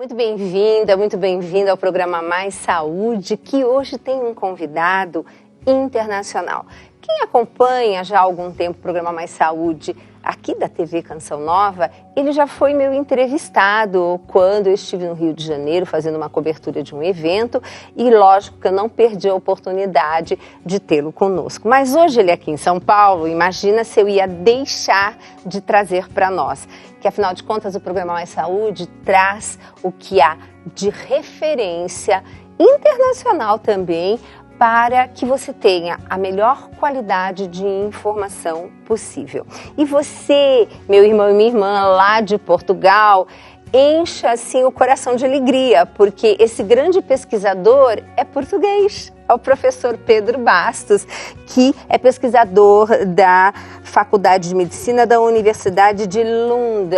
Muito bem-vinda ao programa Mais Saúde, que hoje tem um convidado internacional. Quem acompanha já há algum tempo o programa Mais Saúde aqui da TV Canção Nova, ele já foi meu entrevistado quando eu estive no Rio de Janeiro fazendo uma cobertura de um evento e lógico que eu não perdi a oportunidade de tê-lo conosco. Mas hoje ele é aqui em São Paulo, imagina se eu ia deixar de trazer para nós, que afinal de contas o programa Mais Saúde traz o que há de referência internacional também para que você tenha a melhor qualidade de informação possível. E você, meu irmão e minha irmã lá de Portugal, encha assim o coração de alegria, porque esse grande pesquisador é português. É o professor Pedro Bastos, que é pesquisador da Faculdade de Medicina da Universidade de Lund,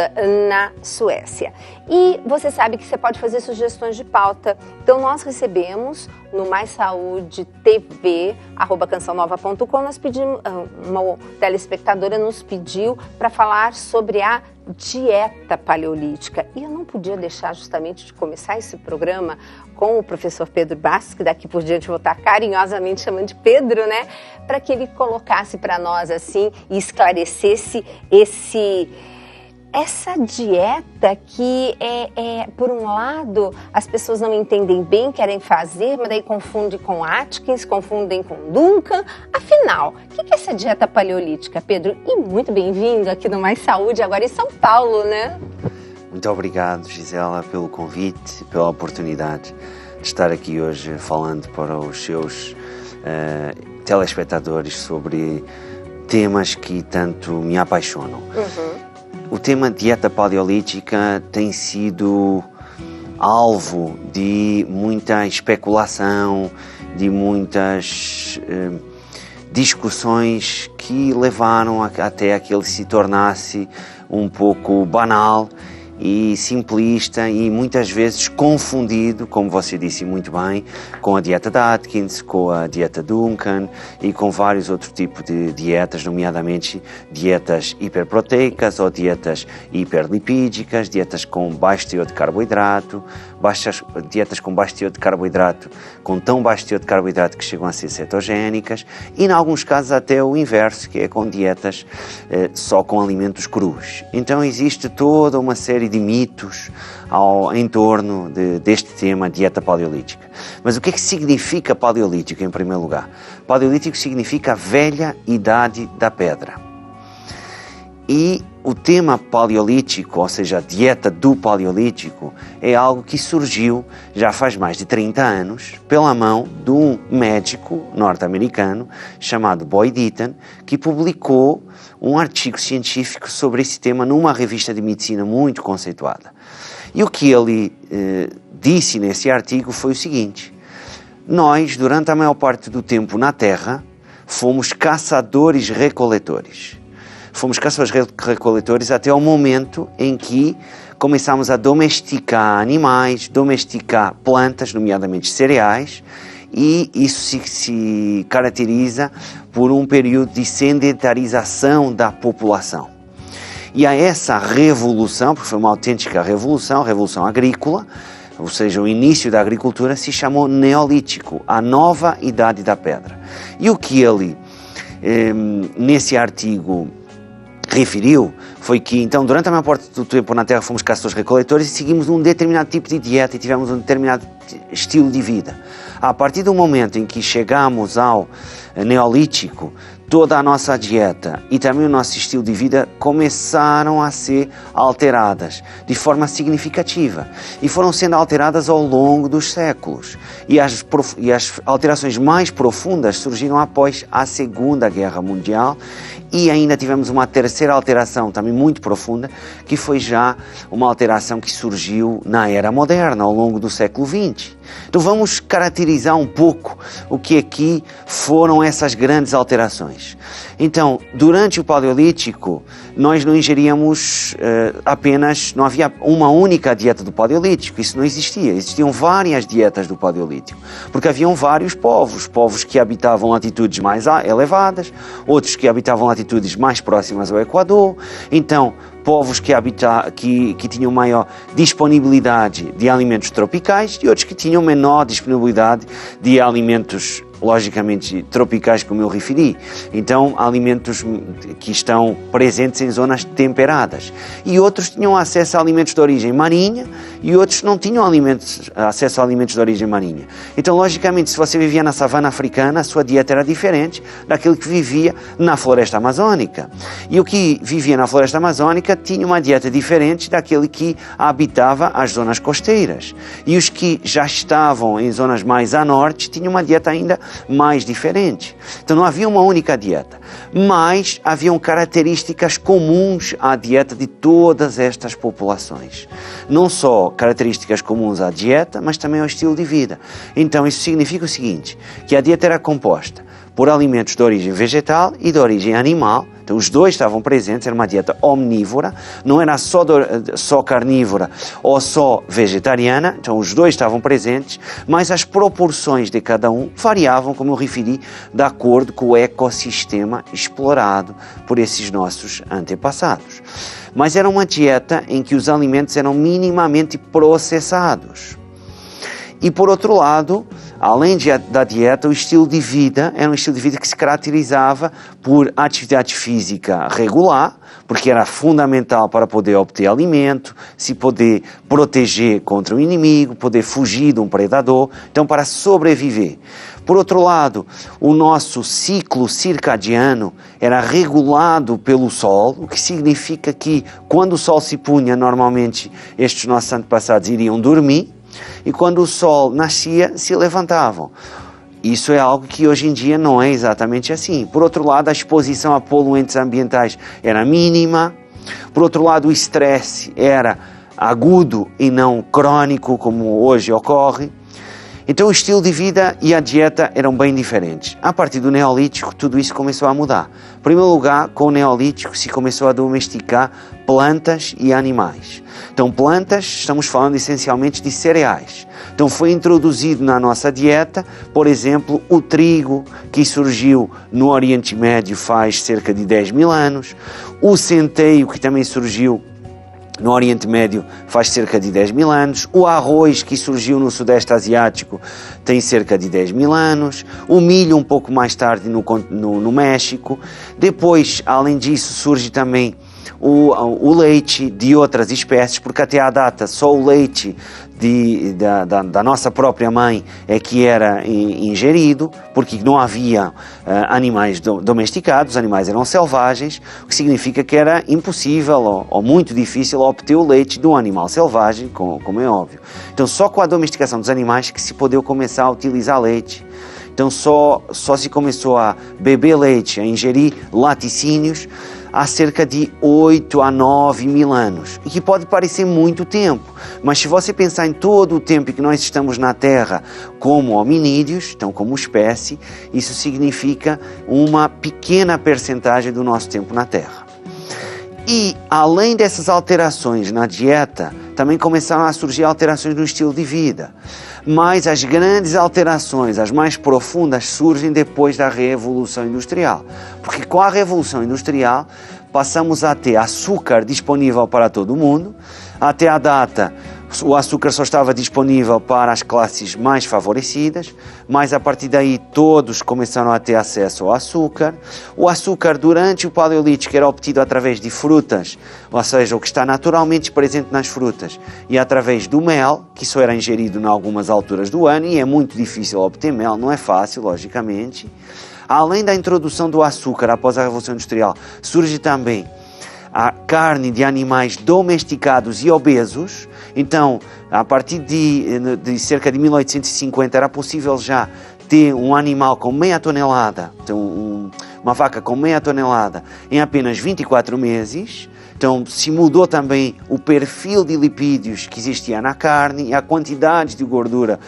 na Suécia. E você sabe que você pode fazer sugestões de pauta. Então nós recebemos no Mais Saúde TV, @cançãonova.com, nós pedimos, uma telespectadora nos pediu para falar sobre a dieta paleolítica. E eu não podia deixar justamente de começar esse programa com o professor Pedro Bastos, que daqui por diante eu vou estar carinhosamente chamando de Pedro, né? Para que ele colocasse para nós assim e esclarecesse essa dieta que por um lado, as pessoas não entendem bem, querem fazer, mas daí confundem com Atkins, confundem com Duncan. Afinal, o que é essa dieta paleolítica, Pedro? E muito bem-vindo aqui no Mais Saúde, agora em São Paulo, né? Muito obrigado, Gisela, pelo convite e pela oportunidade de estar aqui hoje falando para os seus telespectadores sobre temas que tanto me apaixonam. O tema dieta paleolítica tem sido alvo de muita especulação, de muitas discussões que levaram até a que ele se tornasse um pouco banal e simplista e muitas vezes confundido, como você disse muito bem, com a dieta de Atkins, com a dieta Duncan e com vários outros tipos de dietas, nomeadamente dietas hiperproteicas ou dietas hiperlipídicas, dietas com baixo teor de carboidrato, dietas com baixo teor de carboidrato, com tão baixo teor de carboidrato que chegam a ser cetogénicas e, em alguns casos, até o inverso, que é com dietas só com alimentos crus. Então existe toda uma série de mitos em torno deste tema dieta paleolítica. Mas o que é que significa paleolítico em primeiro lugar? Paleolítico significa a velha idade da pedra. E o tema paleolítico, ou seja, a dieta do paleolítico, é algo que surgiu já faz mais de 30 anos pela mão de um médico norte-americano chamado Boyd Eaton, que publicou um artigo científico sobre esse tema numa revista de medicina muito conceituada. E o que ele disse nesse artigo foi o seguinte: nós, durante a maior parte do tempo na Terra, fomos caçadores-recoletores. Fomos caçadores-recoletores até o momento em que começámos a domesticar animais, domesticar plantas, nomeadamente cereais, e isso se caracteriza por um período de sedentarização da população. E a essa revolução, porque foi uma autêntica revolução, a revolução agrícola, ou seja, o início da agricultura, se chamou Neolítico, a nova idade da pedra. E o que ele, nesse artigo, referiu foi que, então, durante a maior parte do tempo na Terra fomos caçadores-recoletores e seguimos um determinado tipo de dieta e tivemos um determinado estilo de vida. A partir do momento em que chegamos ao Neolítico, toda a nossa dieta e também o nosso estilo de vida começaram a ser alteradas de forma significativa e foram sendo alteradas ao longo dos séculos. E as alterações mais profundas surgiram após a Segunda Guerra Mundial e ainda tivemos uma terceira alteração também muito profunda, que foi já uma alteração que surgiu na era moderna, ao longo do século XX. Então vamos caracterizar um pouco o que aqui foram essas grandes alterações. Então, durante o Paleolítico, nós não ingeríamos não havia uma única dieta do Paleolítico, isso não existia. Existiam várias dietas do Paleolítico, porque haviam vários povos que habitavam latitudes mais elevadas, outros que habitavam latitudes mais próximas ao Equador. Então, povos que tinham maior disponibilidade de alimentos tropicais e outros que tinham menor disponibilidade de alimentos, logicamente, tropicais, como eu referi. Então, alimentos que estão presentes em zonas temperadas. E outros tinham acesso a alimentos de origem marinha e outros não tinham acesso a alimentos de origem marinha. Então, logicamente, se você vivia na savana africana, a sua dieta era diferente daquele que vivia na floresta amazônica. E o que vivia na floresta amazônica tinha uma dieta diferente daquele que habitava as zonas costeiras. E os que já estavam em zonas mais a norte tinham uma dieta ainda mais diferente. Então não havia uma única dieta, mas haviam características comuns à dieta de todas estas populações. Não só características comuns à dieta, mas também ao estilo de vida. Então isso significa o seguinte, que a dieta era composta por alimentos de origem vegetal e de origem animal. Então os dois estavam presentes, era uma dieta omnívora, não era só carnívora ou só vegetariana, então os dois estavam presentes, mas as proporções de cada um variavam, como eu referi, de acordo com o ecossistema explorado por esses nossos antepassados. Mas era uma dieta em que os alimentos eram minimamente processados. E por outro lado, além da dieta, o estilo de vida era um estilo de vida que se caracterizava por atividade física regular, porque era fundamental para poder obter alimento, se poder proteger contra o inimigo, poder fugir de um predador, então para sobreviver. Por outro lado, o nosso ciclo circadiano era regulado pelo sol, o que significa que quando o sol se punha, normalmente estes nossos antepassados iriam dormir, e quando o sol nascia, se levantavam. Isso é algo que hoje em dia não é exatamente assim. Por outro lado, a exposição a poluentes ambientais era mínima. Por outro lado, o estresse era agudo e não crônico, como hoje ocorre. Então o estilo de vida e a dieta eram bem diferentes. A partir do Neolítico, tudo isso começou a mudar. Em primeiro lugar, com o Neolítico se começou a domesticar plantas e animais. Então plantas, estamos falando essencialmente de cereais. Então foi introduzido na nossa dieta, por exemplo, o trigo, que surgiu no Oriente Médio faz cerca de 10 mil anos, o centeio, que também surgiu no Oriente Médio faz cerca de 10 mil anos, o arroz, que surgiu no Sudeste Asiático, tem cerca de 10 mil anos, o milho um pouco mais tarde no México. Depois, além disso, surge também o leite de outras espécies, porque até à data só o leite da nossa própria mãe é que era ingerido, porque não havia animais domesticados, os animais eram selvagens, o que significa que era impossível ou muito difícil obter o leite de um animal selvagem, como é óbvio. Então só com a domesticação dos animais que se podeu começar a utilizar leite. Então só se começou a beber leite, a ingerir laticínios, há cerca de 8 a 9 mil anos, e que pode parecer muito tempo, mas se você pensar em todo o tempo que nós estamos na Terra como hominídeos, então como espécie, isso significa uma pequena percentagem do nosso tempo na Terra. E além dessas alterações na dieta, também começaram a surgir alterações no estilo de vida. Mas as grandes alterações, as mais profundas, surgem depois da Revolução Industrial. Porque com a Revolução Industrial passamos a ter açúcar disponível para todo mundo. Até a data, o açúcar só estava disponível para as classes mais favorecidas, mas a partir daí todos começaram a ter acesso ao açúcar. O açúcar durante o Paleolítico era obtido através de frutas, ou seja, o que está naturalmente presente nas frutas, e através do mel, que só era ingerido em algumas alturas do ano, e é muito difícil obter mel, não é fácil, logicamente. Além da introdução do açúcar após a Revolução Industrial, surge também a carne de animais domesticados e obesos. Então, a partir de cerca de 1850 era possível já ter um animal com meia tonelada, então uma vaca com meia tonelada em apenas 24 meses. Então se mudou também o perfil de lipídios que existia na carne e a quantidade de gordura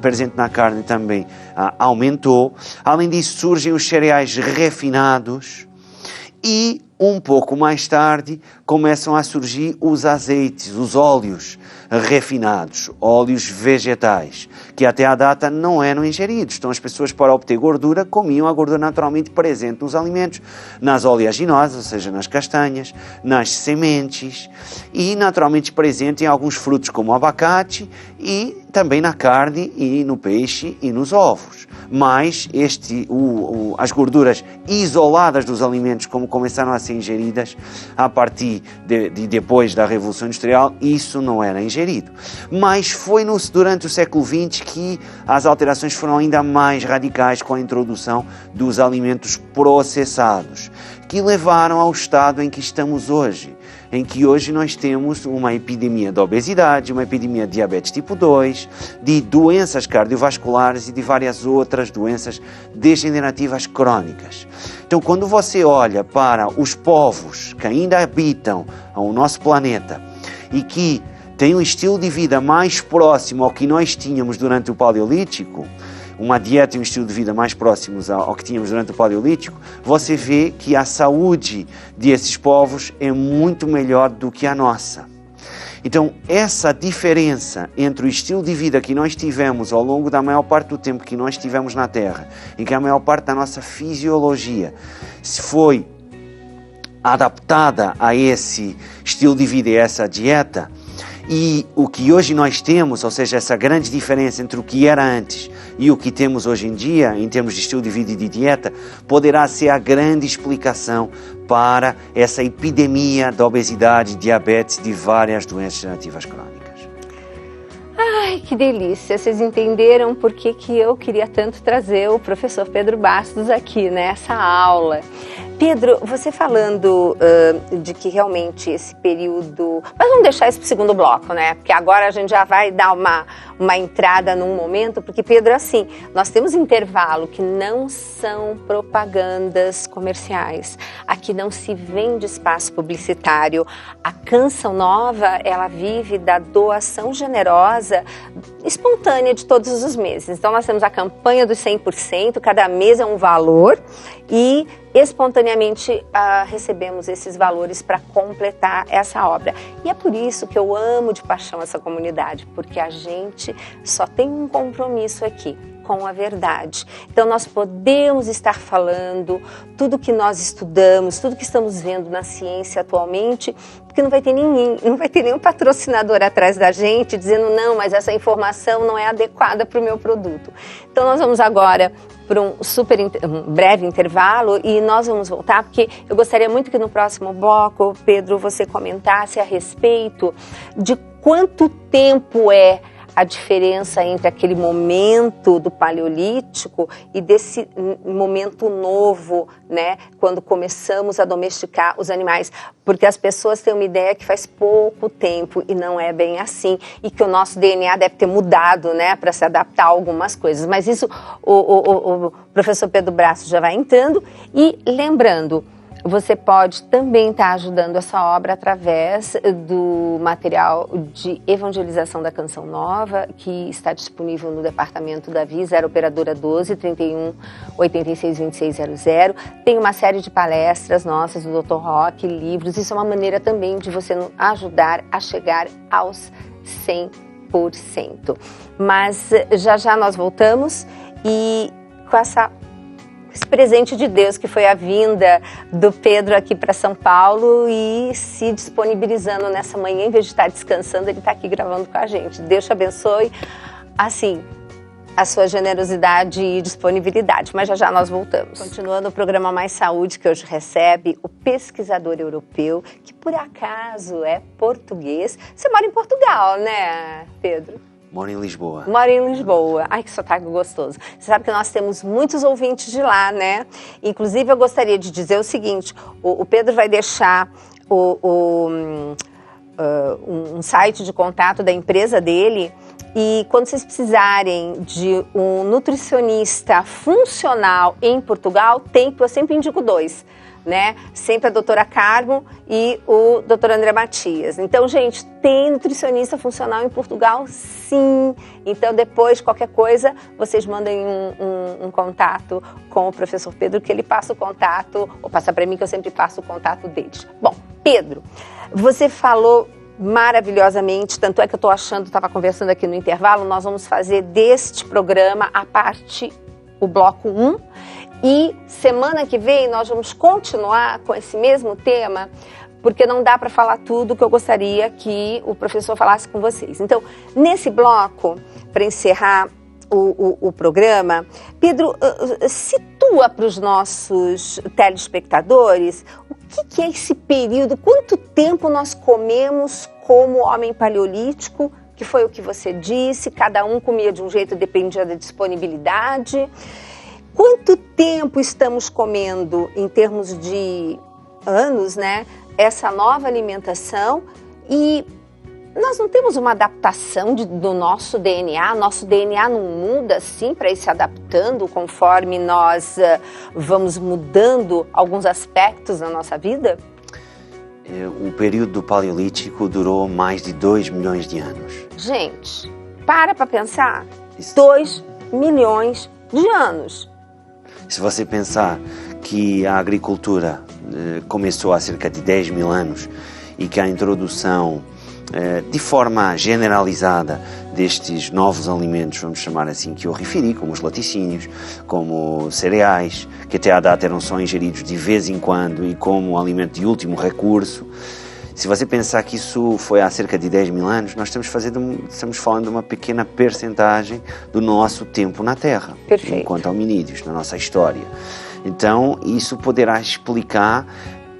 presente na carne também aumentou. Além disso, surgem os cereais refinados E um pouco mais tarde começam a surgir os azeites, os óleos refinados, óleos vegetais, que até à data não eram ingeridos. Então as pessoas, para obter gordura, comiam a gordura naturalmente presente nos alimentos, nas oleaginosas, ou seja, nas castanhas, nas sementes e naturalmente presente em alguns frutos como o abacate e também na carne e no peixe e nos ovos. Mas as gorduras isoladas dos alimentos, como começaram a ser ingeridas a partir de depois da Revolução Industrial, isso não era ingerido. Mas foi durante o século XX que as alterações foram ainda mais radicais com a introdução dos alimentos processados, que levaram ao estado em que estamos hoje, em que hoje nós temos uma epidemia de obesidade, uma epidemia de diabetes tipo 2, de doenças cardiovasculares e de várias outras doenças degenerativas crônicas. Então, quando você olha para os povos que ainda habitam o nosso planeta e que têm um estilo de vida mais próximo ao que nós tínhamos durante o Paleolítico, uma dieta e um estilo de vida mais próximos ao que tínhamos durante o Paleolítico, você vê que a saúde desses povos é muito melhor do que a nossa. Então, essa diferença entre o estilo de vida que nós tivemos ao longo da maior parte do tempo que nós tivemos na Terra, em que a maior parte da nossa fisiologia foi adaptada a esse estilo de vida e essa dieta, e o que hoje nós temos, ou seja, essa grande diferença entre o que era antes e o que temos hoje em dia, em termos de estilo de vida e de dieta, poderá ser a grande explicação para essa epidemia da obesidade, diabetes e de várias doenças degenerativas crônicas. Ai, que delícia! Vocês entenderam por que eu queria tanto trazer o professor Pedro Bastos aqui nessa aula. Pedro, você falando de que realmente esse período... Mas vamos deixar isso para o segundo bloco, né? Porque agora a gente já vai dar uma entrada num momento, porque, Pedro, assim, nós temos intervalo que não são propagandas comerciais. Aqui não se vende espaço publicitário. A Canção Nova, ela vive da doação generosa, espontânea de todos os meses. Então, nós temos a campanha dos 100%, cada mês é um valor e espontaneamente recebemos esses valores para completar essa obra. E é por isso que eu amo de paixão essa comunidade, porque a gente só tem um compromisso aqui, com a verdade. Então nós podemos estar falando tudo que nós estudamos, tudo que estamos vendo na ciência atualmente, porque não vai ter nenhum patrocinador atrás da gente dizendo não, mas essa informação não é adequada para o meu produto. Então nós vamos agora para um breve intervalo e nós vamos voltar, porque eu gostaria muito que no próximo bloco, Pedro, você comentasse a respeito de quanto tempo é a diferença entre aquele momento do Paleolítico e desse momento novo, né, quando começamos a domesticar os animais, porque as pessoas têm uma ideia que faz pouco tempo e não é bem assim, e que o nosso DNA deve ter mudado, né, para se adaptar a algumas coisas, mas isso o professor Pedro Bastos já vai entrando. E lembrando, você pode também estar ajudando essa obra através do material de evangelização da Canção Nova, que está disponível no departamento da Visa, era operadora 12 31 86 2600. Tem uma série de palestras nossas do Dr. Roque, livros. Isso é uma maneira também de você ajudar a chegar aos 100%. Mas já nós voltamos e com esse presente de Deus que foi a vinda do Pedro aqui para São Paulo e se disponibilizando nessa manhã, em vez de estar descansando, ele está aqui gravando com a gente. Deus te abençoe, assim, a sua generosidade e disponibilidade. Mas já nós voltamos. Continuando o programa Mais Saúde, que hoje recebe o pesquisador europeu, que por acaso é português. Você mora em Portugal, né, Pedro? Moro em Lisboa. Moro em Lisboa. Ai, que sotaque gostoso. Você sabe que nós temos muitos ouvintes de lá, né? Inclusive, eu gostaria de dizer o seguinte, o Pedro vai deixar um site de contato da empresa dele E quando vocês precisarem de um nutricionista funcional em Portugal, eu sempre indico 2, né? Sempre a doutora Carmo e o doutor André Matias. Então, gente, tem nutricionista funcional em Portugal? Sim. Então, depois, qualquer coisa, vocês mandem um contato com o professor Pedro, que ele passa o contato, ou passa para mim, que eu sempre passo o contato deles. Bom, Pedro, você falou maravilhosamente, tanto é que eu estou achando, estava conversando aqui no intervalo, nós vamos fazer deste programa o bloco 1, e semana que vem nós vamos continuar com esse mesmo tema, porque não dá para falar tudo que eu gostaria que o professor falasse com vocês. Então, nesse bloco, para encerrar o programa, Pedro, situa para os nossos telespectadores o que é esse período, quanto tempo nós comemos como homem paleolítico, que foi o que você disse, cada um comia de um jeito, dependia da disponibilidade. Quanto tempo estamos comendo em termos de anos, né, essa nova alimentação, e nós não temos uma adaptação do nosso DNA não muda assim para ir se adaptando conforme nós vamos mudando alguns aspectos da nossa vida? O período do Paleolítico durou mais de 2 milhões de anos. Gente, para pensar, 2 milhões de anos. Se você pensar que a agricultura começou há cerca de 10 mil anos e que a introdução de forma generalizada destes novos alimentos, vamos chamar assim, que eu referi, como os laticínios, como cereais, que até à data eram só ingeridos de vez em quando e como alimento de último recurso. Se você pensar que isso foi há cerca de 10 mil anos, nós estamos falando de uma pequena percentagem do nosso tempo na Terra. Perfeito. Enquanto hominídeos, na nossa história. Então, isso poderá explicar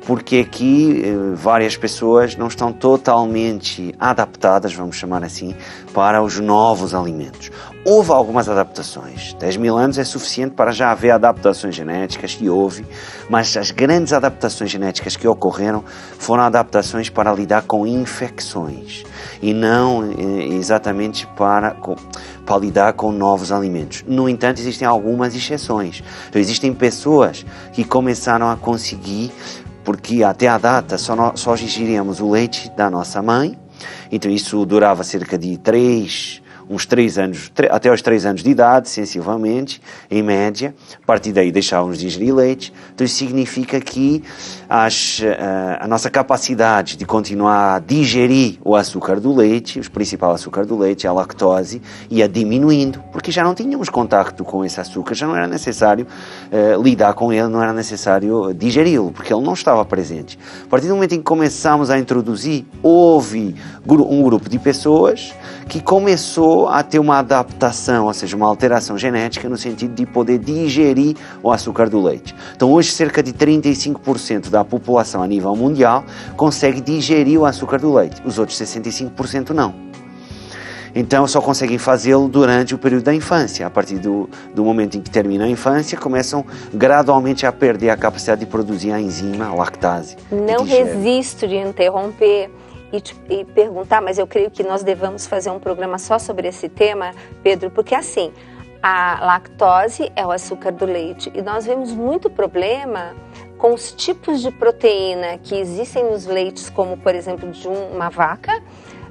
porque aqui várias pessoas não estão totalmente adaptadas, vamos chamar assim, para os novos alimentos. Houve algumas adaptações. 10 mil anos é suficiente para já haver adaptações genéticas, e houve, mas as grandes adaptações genéticas que ocorreram foram adaptações para lidar com infecções e não exatamente para lidar com novos alimentos. No entanto, existem algumas exceções. Então, existem pessoas que começaram a conseguir, porque até à data só ingeríamos o leite da nossa mãe, então isso durava cerca de 3 anos, até aos 3 anos de idade, sensivelmente, em média. A partir daí deixávamos de ingerir leite. Então isso significa que a nossa capacidade de continuar a digerir o açúcar do leite, o principal açúcar do leite, a lactose, ia diminuindo, porque já não tínhamos contacto com esse açúcar, já não era necessário lidar com ele, não era necessário digeri-lo, porque ele não estava presente. A partir do momento em que começámos a introduzir, houve um grupo de pessoas que começou a ter uma adaptação, ou seja, uma alteração genética no sentido de poder digerir o açúcar do leite. Então hoje cerca de 35% da população a nível mundial consegue digerir o açúcar do leite, os outros 65% não. Então só conseguem fazê-lo durante o período da infância. A partir do momento em que termina a infância, começam gradualmente a perder a capacidade de produzir a enzima, a lactase. Não resisto de interromper e perguntar, mas eu creio que nós devamos fazer um programa só sobre esse tema, Pedro, porque assim, a lactose é o açúcar do leite e nós vemos muito problema com os tipos de proteína que existem nos leites, como por exemplo de uma vaca,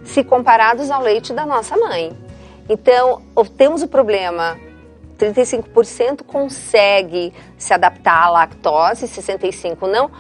se comparados ao leite da nossa mãe. Então, temos o problema, 35% consegue se adaptar à lactose, 65% não,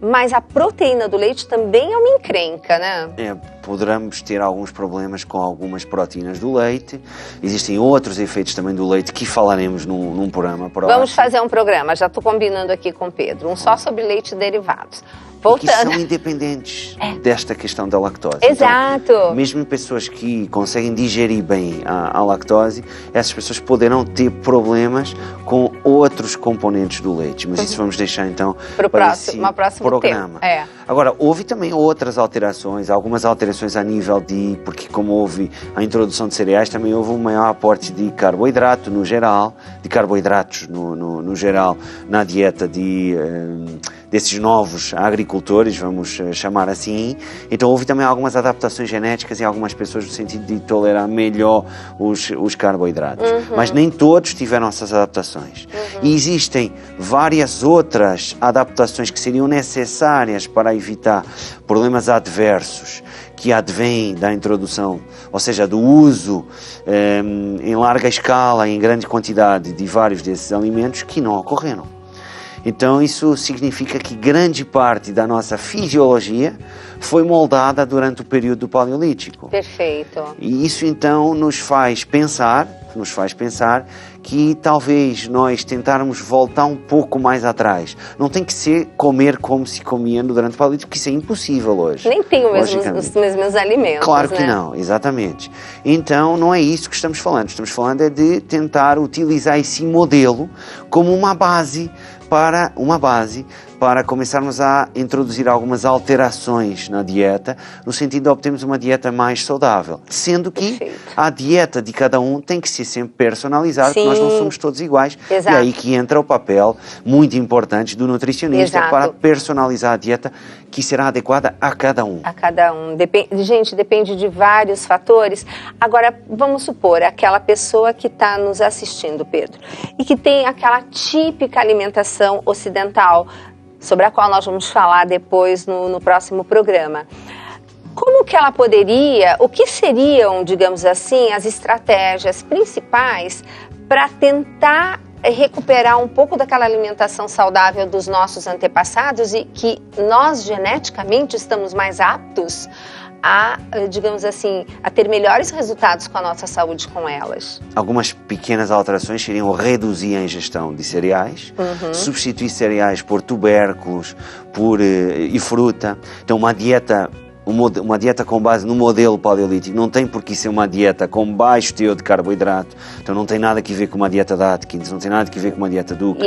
mas a proteína do leite também é uma encrenca, né? Poderemos ter alguns problemas com algumas proteínas do leite. Existem outros efeitos também do leite que falaremos num programa próximo. Vamos fazer um programa, já estou combinando aqui com o Pedro, só sobre leite e derivados. Voltando. Que são independentes desta questão da lactose. Exato. Então, mesmo pessoas que conseguem digerir bem a lactose, essas pessoas poderão ter problemas com outros componentes do leite, mas isso vamos deixar então para o próximo programa. Agora, houve também outras alterações, algumas alterações a nível de, porque como houve a introdução de cereais, também houve um maior aporte de carboidrato no geral, de carboidratos no geral, na dieta desses novos agricultores, vamos chamar assim. Então houve também algumas adaptações genéticas em algumas pessoas no sentido de tolerar melhor os carboidratos. Mas nem todos tiveram essas adaptações. E existem várias outras adaptações que seriam necessárias para evitar problemas adversos que advêm da introdução, ou seja, do uso em larga escala, em grande quantidade de vários desses alimentos que não ocorreram. Então isso significa que grande parte da nossa fisiologia foi moldada durante o período do Paleolítico. Perfeito. E isso então nos faz pensar que talvez nós tentarmos voltar um pouco mais atrás. Não tem que ser comer como se comia durante o Paleolítico, porque isso é impossível hoje. Nem tem os mesmos alimentos, claro que não, exatamente. Então não é isso que estamos falando. Estamos falando é de tentar utilizar esse modelo como uma base para começarmos a introduzir algumas alterações na dieta, no sentido de obtermos uma dieta mais saudável. Sendo que a dieta de cada um tem que ser sempre personalizada, porque nós não somos todos iguais. Exato. E é aí que entra o papel muito importante do nutricionista para personalizar a dieta que será adequada a cada um. A cada um. Depende de vários fatores. Agora, vamos supor, aquela pessoa que está nos assistindo, Pedro, e que tem aquela típica alimentação ocidental, sobre a qual nós vamos falar depois no próximo programa. Como que ela poderia, o que seriam, digamos assim, as estratégias principais para tentar recuperar um pouco daquela alimentação saudável dos nossos antepassados e que nós geneticamente estamos mais aptos a, digamos assim, a ter melhores resultados com a nossa saúde com elas? Algumas pequenas alterações seriam reduzir a ingestão de cereais, substituir cereais por tubérculos e fruta. Então uma dieta com base no modelo paleolítico não tem por que ser uma dieta com baixo teor de carboidrato, então não tem nada a ver com uma dieta da Atkins, não tem nada a ver com uma dieta Dukan.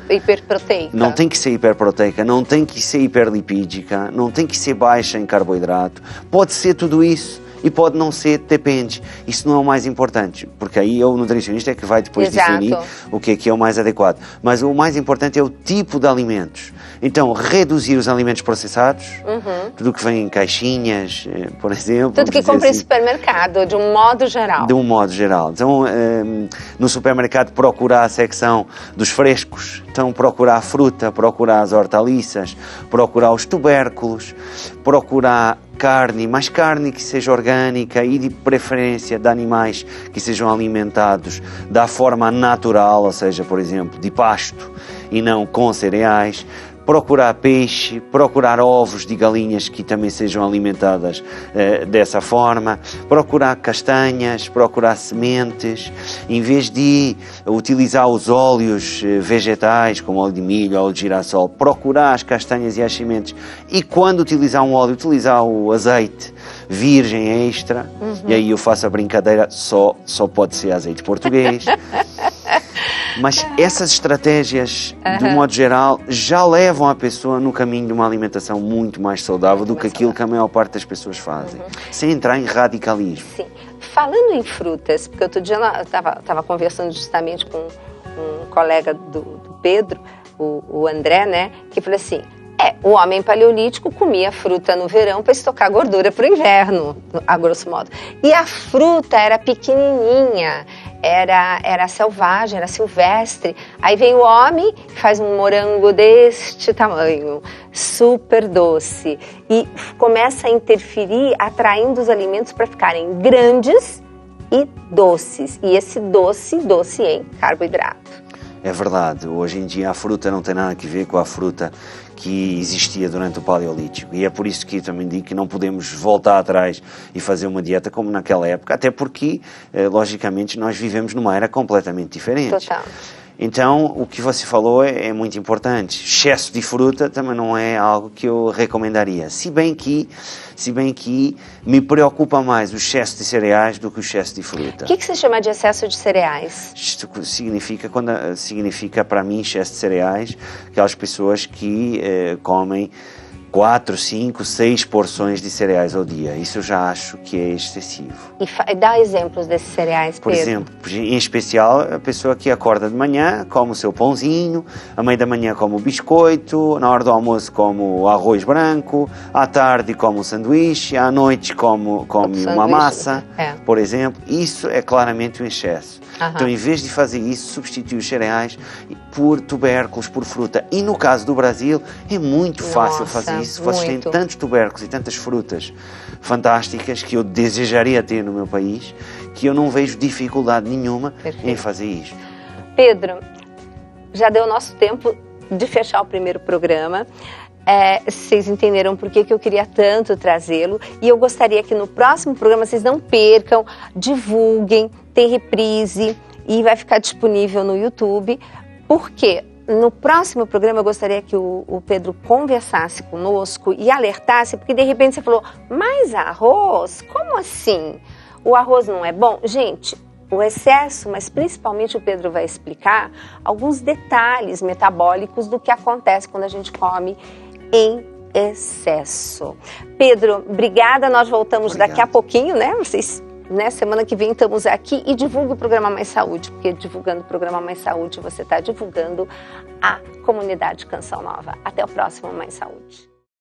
Hiperproteica. Não tem que ser hiperproteica, não tem que ser hiperlipídica, não tem que ser baixa em carboidrato, pode ser tudo isso e pode não ser, depende. Isso não é o mais importante, porque aí o nutricionista é que vai depois definir o que é o mais adequado. Mas o mais importante é o tipo de alimentos. Então, reduzir os alimentos processados, tudo que vem em caixinhas, por exemplo. Tudo que compra em supermercado, de um modo geral. De um modo geral. Então, no supermercado, procurar a secção dos frescos. Então, procurar a fruta, procurar as hortaliças, procurar os tubérculos, procurar carne, mas carne que seja orgânica e de preferência de animais que sejam alimentados da forma natural, ou seja, por exemplo, de pasto e não com cereais. Procurar peixe, procurar ovos de galinhas que também sejam alimentadas dessa forma, procurar castanhas, procurar sementes, em vez de utilizar os óleos vegetais, como óleo de milho, óleo de girassol, procurar as castanhas e as sementes e quando utilizar um óleo, utilizar o azeite virgem extra, e aí eu faço a brincadeira, só pode ser azeite português. Mas essas estratégias, de um modo geral, já levam a pessoa no caminho de uma alimentação muito mais saudável do que aquilo que a maior parte das pessoas fazem, sem entrar em radicalismo. Sim. Falando em frutas, porque outro dia eu estava conversando justamente com um colega do Pedro, o André, né, que falou assim, o homem paleolítico comia fruta no verão para estocar gordura para o inverno, a grosso modo. E a fruta era pequenininha, era selvagem, era silvestre. Aí vem o homem, faz um morango deste tamanho, super doce, e começa a interferir, atraindo os alimentos para ficarem grandes e doces. E esse doce em carboidrato. É verdade, hoje em dia a fruta não tem nada a ver com a fruta que existia durante o Paleolítico e é por isso que eu também digo que não podemos voltar atrás e fazer uma dieta como naquela época, até porque, logicamente, nós vivemos numa era completamente diferente. Total. Então, o que você falou é muito importante. Excesso de fruta também não é algo que eu recomendaria. Se bem que me preocupa mais o excesso de cereais do que o excesso de fruta. O que você chama de excesso de cereais? Isto significa para mim, excesso de cereais, aquelas pessoas que comem 4, 5, 6 porções de cereais ao dia. Isso eu já acho que é excessivo. E dá exemplos desses cereais, Pedro. Por exemplo, em especial, a pessoa que acorda de manhã, come o seu pãozinho, à meia da manhã come o biscoito, na hora do almoço come o arroz branco, à tarde come o sanduíche, à noite come uma massa, por exemplo. Isso é claramente um excesso. Então, em vez de fazer isso, substitui os cereais por tubérculos, por fruta. E no caso do Brasil, é muito fácil fazer isso. Vocês têm tantos tubérculos e tantas frutas fantásticas que eu desejaria ter no meu país, que eu não vejo dificuldade nenhuma em fazer isso. Pedro, já deu nosso tempo de fechar o primeiro programa. Vocês entenderam por que eu queria tanto trazê-lo, e eu gostaria que no próximo programa vocês não percam, divulguem, tem reprise e vai ficar disponível no YouTube, porque no próximo programa eu gostaria que o Pedro conversasse conosco e alertasse, porque de repente você falou, mas arroz? Como assim? O arroz não é bom? Gente, o excesso, mas principalmente o Pedro vai explicar alguns detalhes metabólicos do que acontece quando a gente come em excesso. Pedro, obrigada, nós voltamos daqui a pouquinho, né? Semana que vem estamos aqui, e divulgue o Programa Mais Saúde, porque divulgando o Programa Mais Saúde, você está divulgando a comunidade Canção Nova. Até o próximo Mais Saúde.